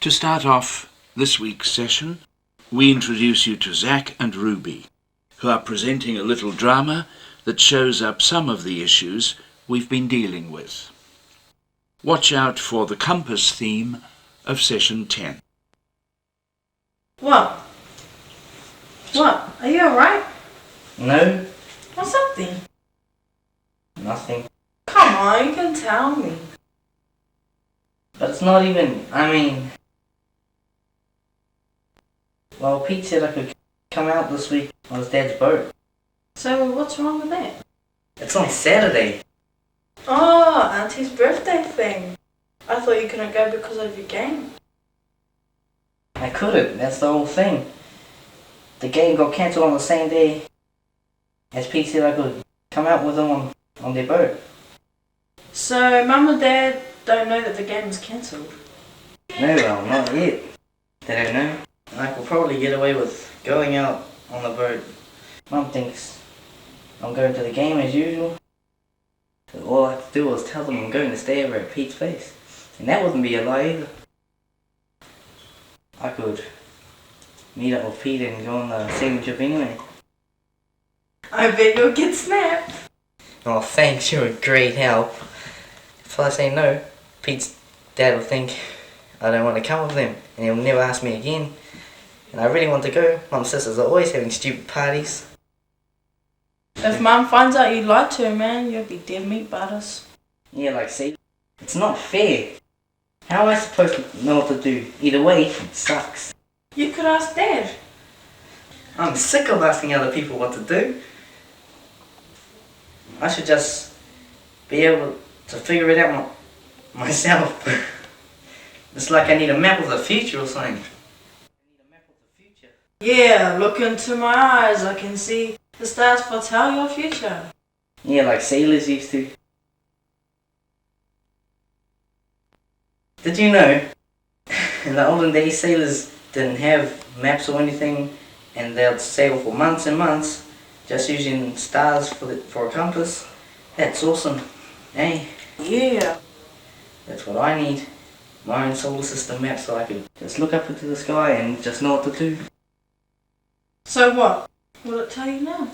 To start off this week's session, we introduce you to Zach and Ruby, who are presenting a little drama that shows up some of the issues we've been dealing with. Watch out for the compass theme of session 10. What? What? Are you alright? No, What's up then? nothing. Come on, you can tell me. But it's not even, well, Pete said I could come out this week on his dad's boat. So what's wrong with that? It's on Saturday. Oh, Auntie's birthday thing. I thought you couldn't go because of your game. I couldn't, that's the whole thing. The game got cancelled on the same day as Pete said I could come out with them on their boat. So Mum and Dad don't know that the game was cancelled? No, well, not yet. They don't know. I could probably get away with going out on the boat. Mum thinks I'm going to the game as usual. So all I have to do is tell them I'm going to stay over at Pete's place. And that wouldn't be a lie either. I could meet up with Pete and go on the sailing trip anyway. I bet you'll get snapped. Oh, thanks, you're a great help. If I say no, Pete's dad will think I don't want to come with them and he'll never ask me again. And I really want to go. Mum's sisters are always having stupid parties. If Mum finds out you lied to her, man, you'll be dead meat butters. Yeah, like, see, it's not fair. How am I supposed to know what to do? Either way, it sucks. You could ask Dad. I'm sick of asking other people what to do. I should just be able to figure it out myself. It's like I need a map of the future or something. Yeah, look into my eyes. I can see the stars foretell your future. Yeah, like sailors used to. Did you know, in the olden days, sailors didn't have maps or anything, and they'd sail for months and months, just using stars for a compass? That's awesome, eh? Yeah. That's what I need. My own solar system map so I could just look up into the sky and just know what to do. So what? Will it tell you now?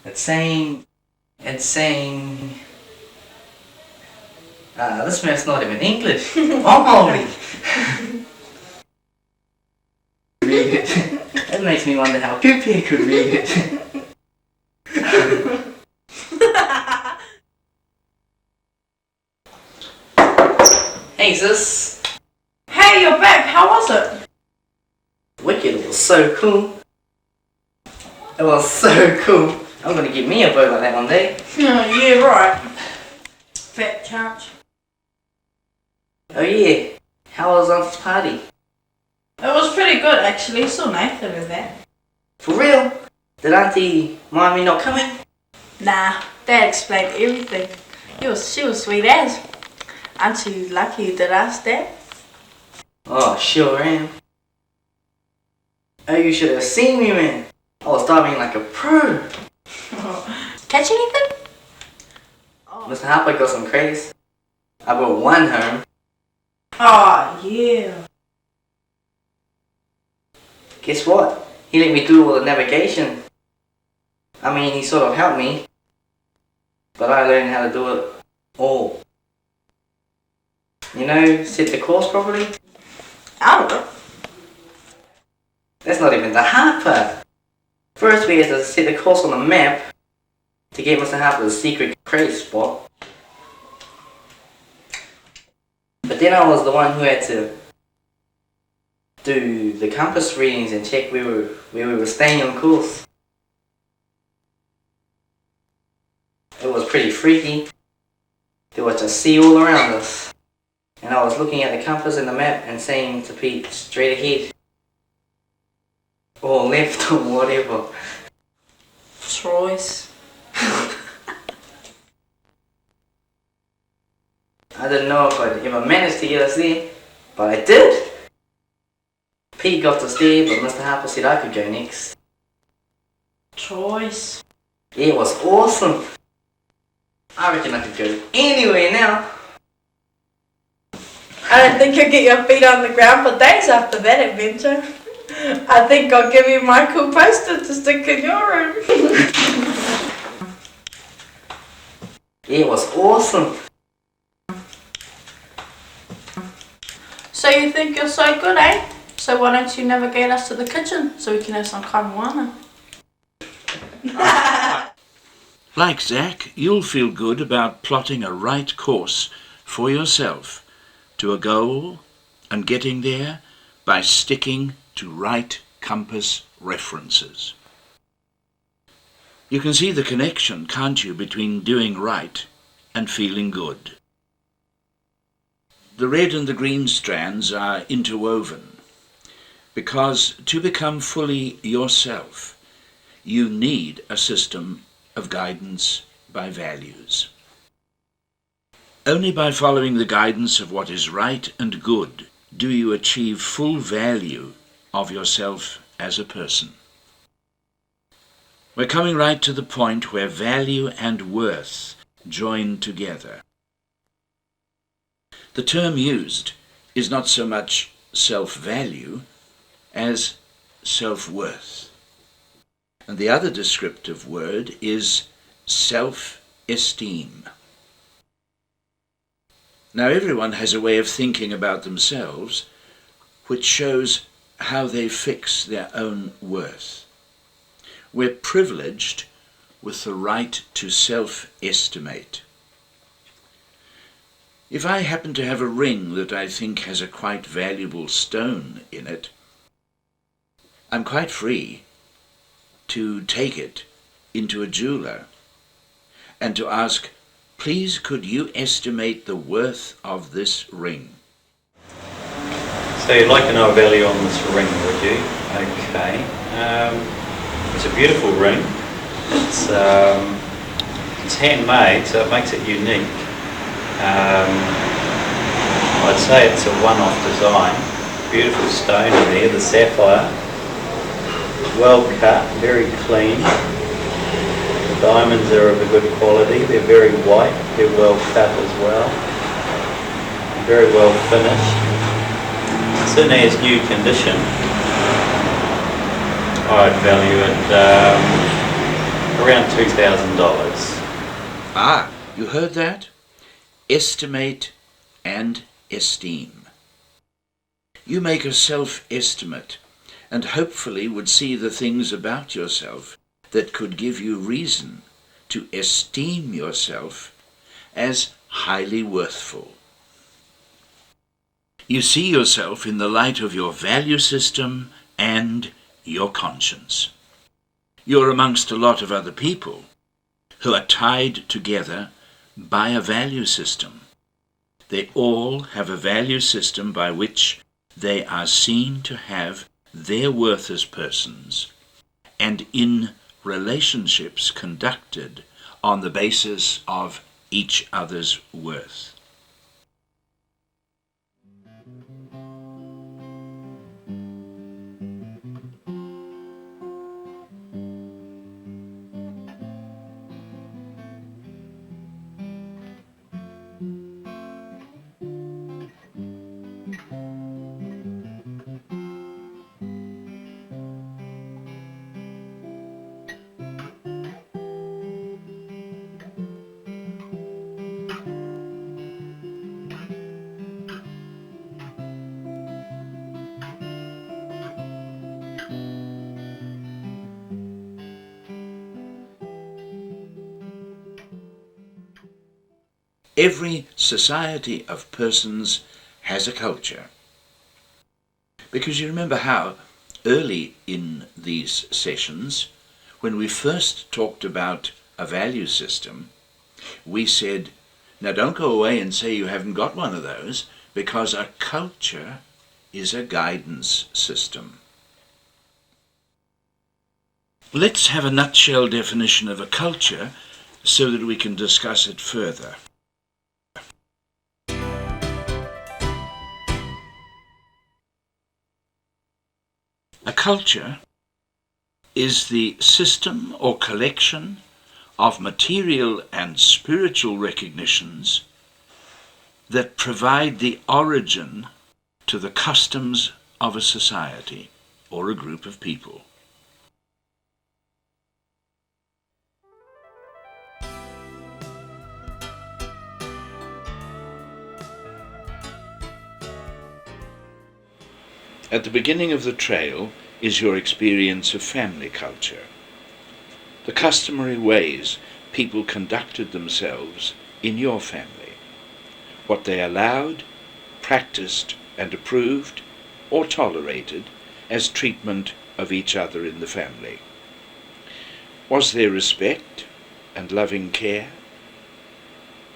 It's saying, this map's not even English. Oh, read it. That makes me wonder how Poopy could read it. Hey sis. Hey, you're back. How was it? Wicked, it was so cool. It was so cool. I'm gonna get me a boat like that one day. Yeah, right. Fat couch. Oh yeah, how was Auntie's party? It was pretty good, actually. Saw Nathan with that. For real? Did Auntie mind me not coming? Nah, Dad explained everything. She was sweet as. Aren't you lucky you did ask Dad? Oh, sure am. Oh, you should have seen me, man. I was diving like a pro. Catch anything? Oh. Mr. Harper got some craze. I brought one home. Oh, yeah. Guess what? He let me do all the navigation. I mean, he sort of helped me. But I learned how to do it all. You know, set the course properly? I don't know. That's not even the hard part. First we had to set the course on the map to get Mr. Harper's secret craze spot. But then I was the one who had to do the compass readings and check where we were staying on course. It was pretty freaky. There was a sea all around us. And I was looking at the compass and the map and saying to Pete, straight ahead. Or left or whatever. Choice. I didn't know if I'd ever managed to get us there, but I did. Pete got us there, but Mr. Harper said I could go next. Choice. Yeah, it was awesome. I reckon I could go anywhere now. I don't think you'll get your feet on the ground for days after that adventure. I think I'll give you my cool poster to stick in your room. It was awesome. So you think you're so good, eh? So why don't you navigate us to the kitchen so we can have some kaimoana? Like Zach, you'll feel good about plotting a right course for yourself to a goal and getting there by sticking to right compass references. You can see the connection, can't you, between doing right and feeling good. The red and the green strands are interwoven because to become fully yourself, you need a system of guidance by values. Only by following the guidance of what is right and good do you achieve full value of yourself as a person. We're coming right to the point where value and worth join together. The term used is not so much self-value as self-worth. And the other descriptive word is self-esteem. Now everyone has a way of thinking about themselves which shows how they fix their own worth. We're privileged with the right to self-estimate. If I happen to have a ring that I think has a quite valuable stone in it, I'm quite free to take it into a jeweler and to ask, please could you estimate the worth of this ring? So you'd like to know a value on this ring, would you? Okay. It's a beautiful ring. It's handmade, so it makes it unique. I'd say it's a one-off design. Beautiful stone in there, the sapphire. Well cut, very clean. The diamonds are of a good quality. They're very white. They're well cut as well. Very well finished. It's in as new condition. I'd value it around $2,000. Ah, you heard that? Estimate and esteem. You make a self-estimate and hopefully would see the things about yourself that could give you reason to esteem yourself as highly worthful. You see yourself in the light of your value system and your conscience. You're amongst a lot of other people who are tied together by a value system. They all have a value system by which they are seen to have their worth as persons and in relationships conducted on the basis of each other's worth. Every society of persons has a culture. Because you remember how early in these sessions, when we first talked about a value system, we said, now don't go away and say you haven't got one of those, because a culture is a guidance system. Let's have a nutshell definition of a culture so that we can discuss it further. A culture is the system or collection of material and spiritual recognitions that provide the origin to the customs of a society or a group of people. At the beginning of the trail is your experience of family culture, the customary ways people conducted themselves in your family, what they allowed, practiced and approved or tolerated as treatment of each other in the family. Was there respect and loving care,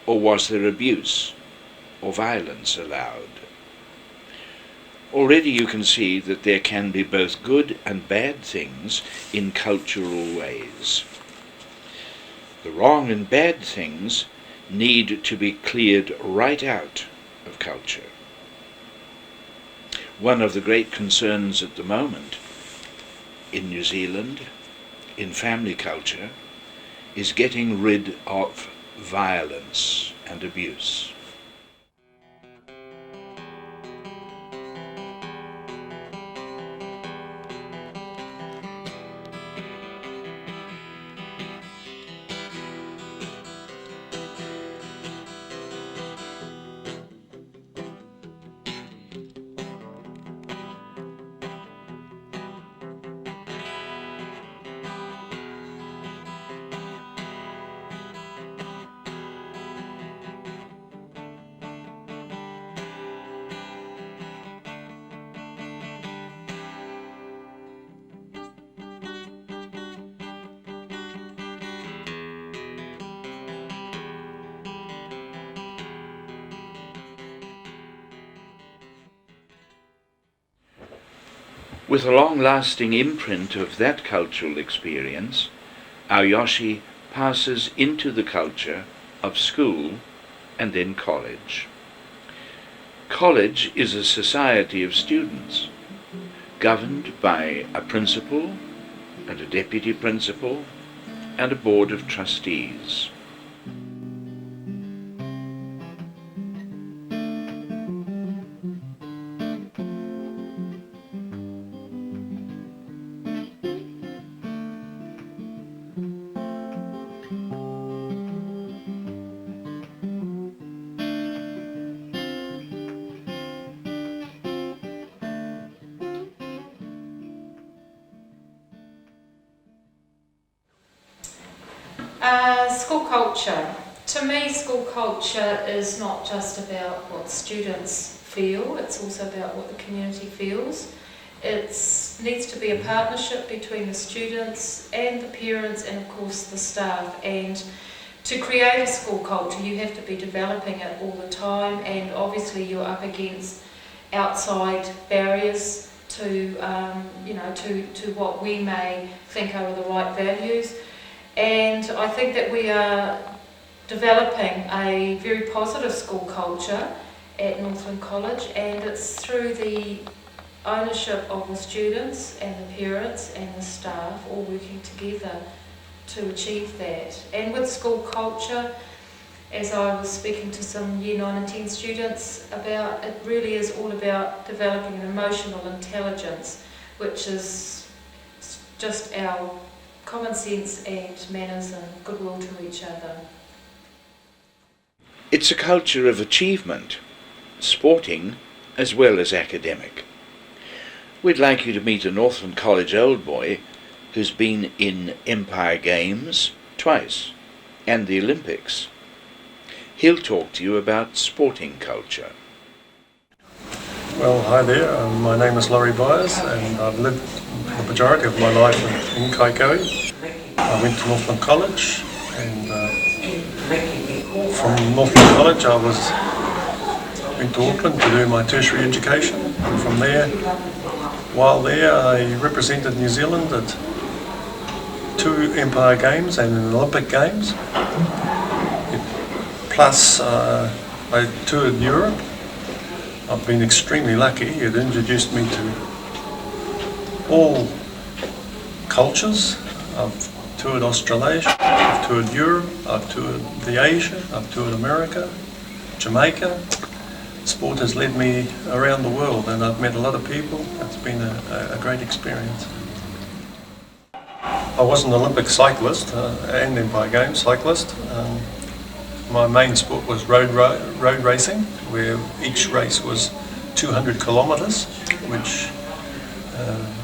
or was there abuse or violence allowed? Already you can see that there can be both good and bad things in cultural ways. The wrong and bad things need to be cleared right out of culture. One of the great concerns at the moment in New Zealand, in family culture, is getting rid of violence and abuse. With a long-lasting imprint of that cultural experience, our YOSHI passes into the culture of school and then college. College is a society of students, governed by a principal and a deputy principal and a board of trustees. School culture. To me, school culture is not just about what students feel, it's also about what the community feels. It needs to be a partnership between the students and the parents and of course the staff. And to create a school culture you have to be developing it all the time, and obviously you're up against outside barriers to what we may think are the right values. And I think that we are developing a very positive school culture at Northland College, and it's through the ownership of the students and the parents and the staff all working together to achieve that. And with school culture, as I was speaking to some Year 9 and 10 students about, it really is all about developing an emotional intelligence, which is just our common sense and manners and goodwill to each other. It's a culture of achievement, sporting as well as academic. We'd like you to meet a Northland College old boy who's been in Empire Games twice and the Olympics. He'll talk to you about sporting culture. Well, hi there. My name is Laurie Byers, and I've lived the majority of my life in Kaikoui. I went to Northland College, and from Northland College I went to Auckland to do my tertiary education. And from there, while there, I represented New Zealand at 2 Empire Games and an Olympic Games. Plus, I toured Europe. I've been extremely lucky. It introduced me to all cultures. I've toured Australasia, I've toured Europe, I've toured the Asia, I've toured America, Jamaica. Sport has led me around the world and I've met a lot of people. It's been a great experience. I was an Olympic cyclist and then by game cyclist. My main sport was road racing, where each race was 200 kilometres, which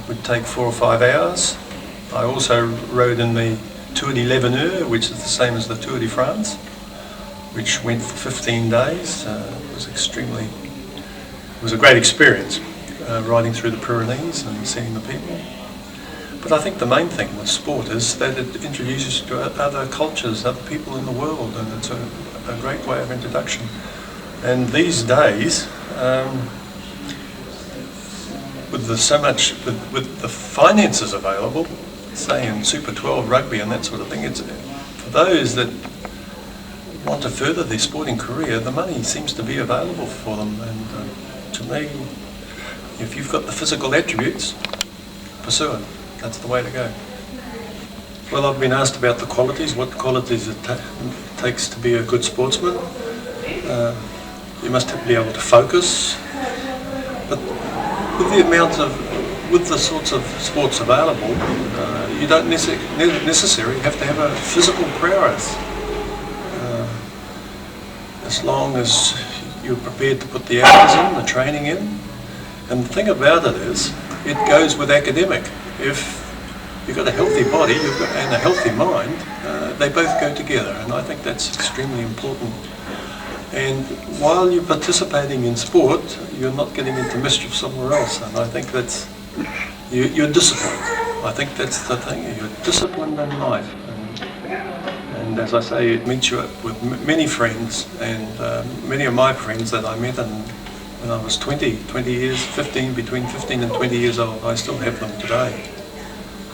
would take 4 or 5 hours. I also rode in the Tour de l'Avenir, which is the same as the Tour de France, which went for 15 days. It was a great experience, riding through the Pyrenees and seeing the people. But I think the main thing with sport is that it introduces you to other cultures, other people in the world, and it's a great way of introduction. And these days, with the finances available, say in Super 12 rugby and that sort of thing, it's for those that want to further their sporting career, the money seems to be available for them. And to me, if you've got the physical attributes, pursue it. That's the way to go. Well, I've been asked about the qualities, what qualities it takes to be a good sportsman. You must be able to focus, but with the sorts of sports available, you don't necessarily have to have a physical prowess. As long as you're prepared to put the hours in, the training in. And the thing about it is, it goes with academic. If you've got a healthy body and a healthy mind, they both go together, and I think that's extremely important. And while you're participating in sport, you're not getting into mischief somewhere else, and I think that's, you're disciplined. I think that's the thing, you're disciplined in life. And as I say, it meets you up with many friends, and many of my friends that I met when I was 20 years, between 15 and 20 years old, I still have them today.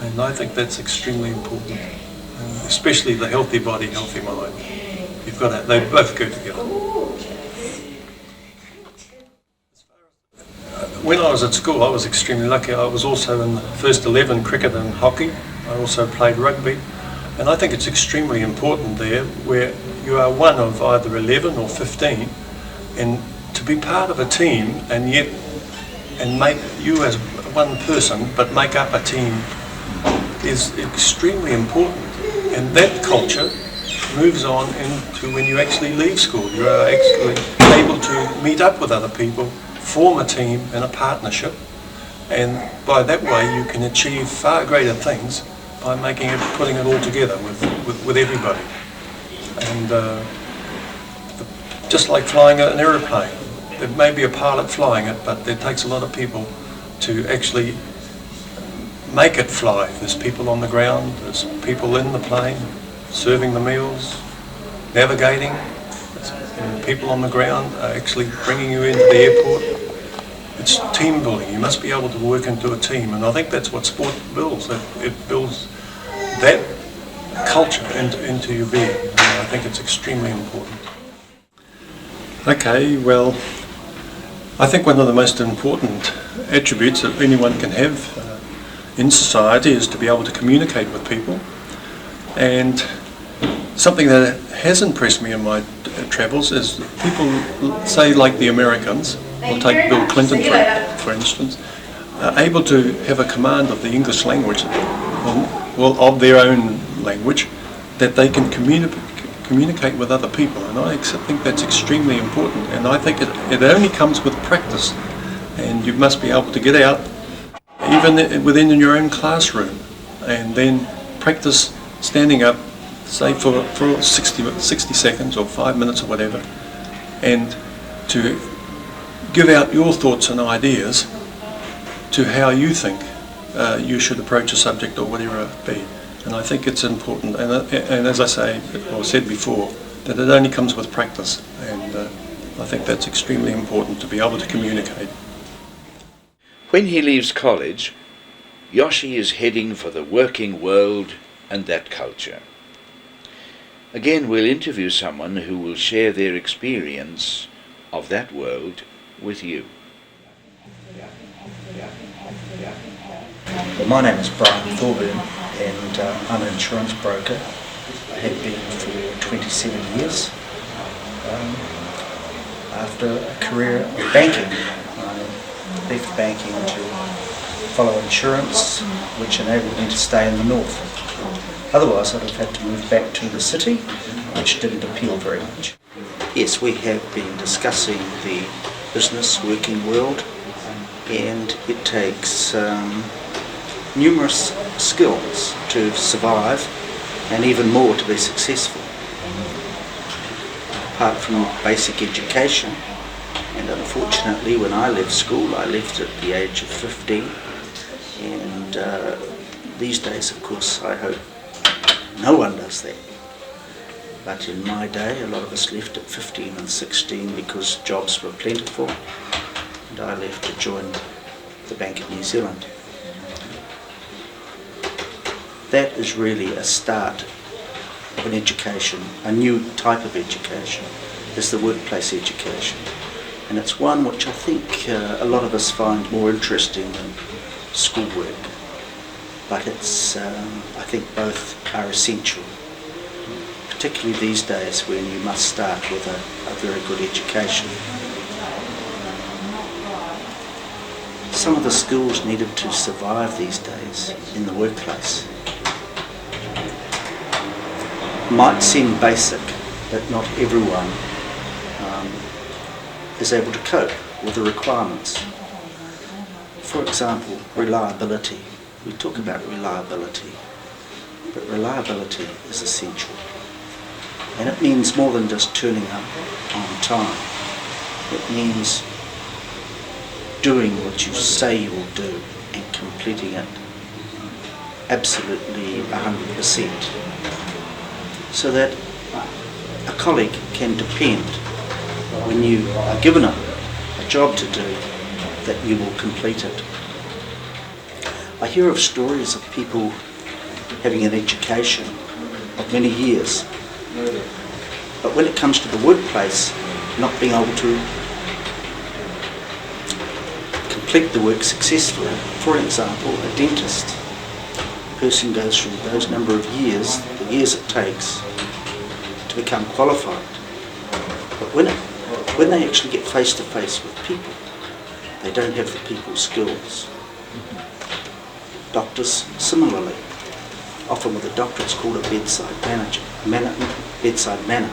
And I think that's extremely important, and especially the healthy body, healthy mind. You've got to, they both go together. When I was at school, I was extremely lucky. I was also in the first 11 cricket and hockey. I also played rugby. And I think it's extremely important there, where you are one of either 11 or 15, and to be part of a team and make you as one person, but make up a team is extremely important. And that culture moves on into when you actually leave school. You are actually able to meet up with other people, form a team and a partnership, and by that way you can achieve far greater things by putting it all together with everybody. And just like flying an aeroplane, there may be a pilot flying it, but it takes a lot of people to actually make it fly. There's people on the ground, there's people in the plane, serving the meals, navigating, and people on the ground are actually bringing you into the airport. It's team building. You must be able to work into a team, and I think that's what sport builds. It builds that culture into your being, and I think it's extremely important. Okay, well, I think one of the most important attributes that anyone can have in society is to be able to communicate with people. And something that has impressed me in my travels is people, say like the Americans, we'll take Bill Clinton for instance, are able to have a command of the English language, well, of their own language, that they can communicate with other people, and I think that's extremely important. And I think it only comes with practice, and you must be able to get out even within your own classroom and then practice standing up, say for 60 seconds or 5 minutes or whatever, and to give out your thoughts and ideas to how you think you should approach a subject or whatever it be. And I think it's important, and as I say, or said before, that it only comes with practice, and I think that's extremely important to be able to communicate. When he leaves college, YOSHI is heading for the working world and that culture. Again, we'll interview someone who will share their experience of that world with you. Well, my name is Brian Thorburn, and I'm an insurance broker. I have been for 27 years. after a career of banking. I left banking to follow insurance, which enabled me to stay in the north. Otherwise, I'd have had to move back to the city, which didn't appeal very much. Yes, we have been discussing the business working world, and it takes numerous skills to survive and even more to be successful. Apart from basic education, and unfortunately when I left school, I left at the age of 15, and these days, of course, I hope no one does that. But in my day, a lot of us left at 15 and 16 because jobs were plentiful, and I left to join the Bank of New Zealand. That is really a start of an education, a new type of education, is the workplace education. And it's one which I think a lot of us find more interesting than schoolwork. But it's, I think both are essential, particularly these days when you must start with a very good education. Some of the skills needed to survive these days in the workplace might seem basic, but not everyone is able to cope with the requirements. For example, reliability. We talk about reliability, but reliability is essential. And it means more than just turning up on time. It means doing what you say you will do and completing it absolutely 100%. So that a colleague can depend when you are given a job to do that you will complete it. I hear of stories of people having an education of many years, but when it comes to the workplace, not being able to complete the work successfully. For example, a dentist. A person goes through those number of years, the years it takes to become qualified. But when they actually get face to face with people, they don't have the people skills. Doctors, similarly. Often with a doctor it's called a bedside manner.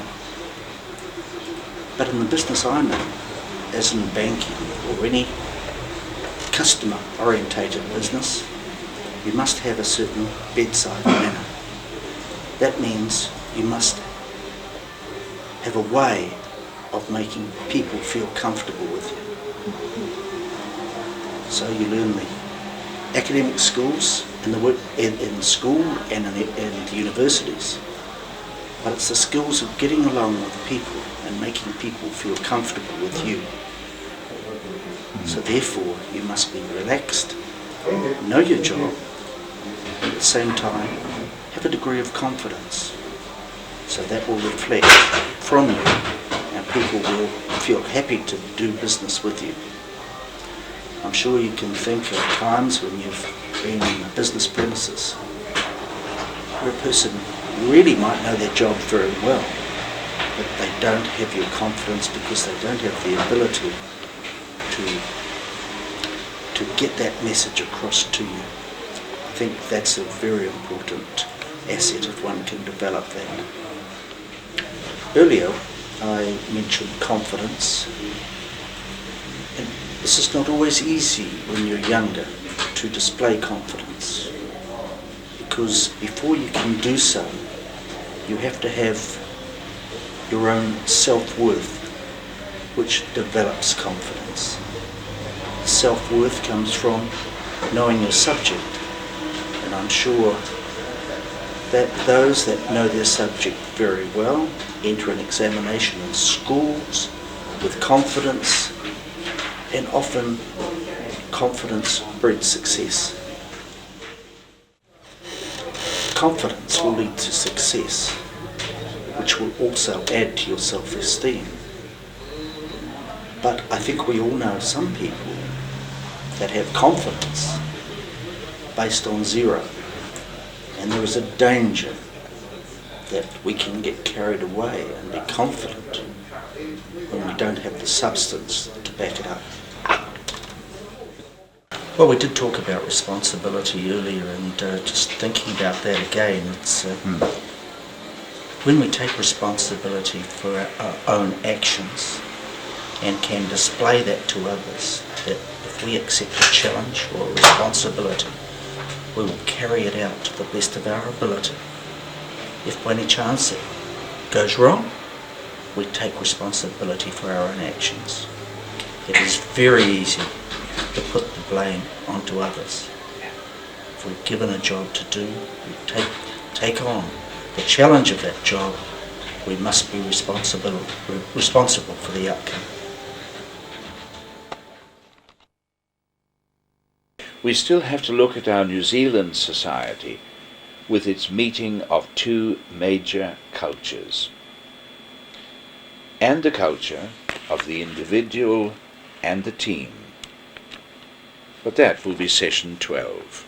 But in the business I know, as in banking or any customer-orientated business, you must have a certain bedside manner. That means you must have a way of making people feel comfortable with you. So you learn the academic skills in school and in the universities, but it's the skills of getting along with people and making people feel comfortable with you. So therefore you must be relaxed, know your job, and at the same time have a degree of confidence. So that will reflect from you and people will feel happy to do business with you. I'm sure you can think of times when you've been in a business premises where a person really might know their job very well, but they don't have your confidence because they don't have the ability to get that message across to you. I think that's a very important asset if one can develop that. Earlier I mentioned confidence. And this is not always easy when you're younger to display confidence, because before you can do so, you have to have your own self-worth, which develops confidence. Self-worth comes from knowing your subject, and I'm sure that those that know their subject very well enter an examination in schools with confidence, and often confidence breeds success. Confidence will lead to success, which will also add to your self-esteem. But I think we all know some people that have confidence based on zero, and there is a danger that we can get carried away and be confident when we don't have the substance to back it up. Well, we did talk about responsibility earlier, and just thinking about that again, it's when we take responsibility for our own actions and can display that to others, that if we accept a challenge or a responsibility, we will carry it out to the best of our ability. If by any chance it goes wrong, we take responsibility for our own actions. It is very easy to put the blame onto others. If we're given a job to do, we take on the challenge of that job. We must be responsible for the outcome. We still have to look at our New Zealand society with its meeting of two major cultures, and the culture of the individual and the team. But that will be session 12.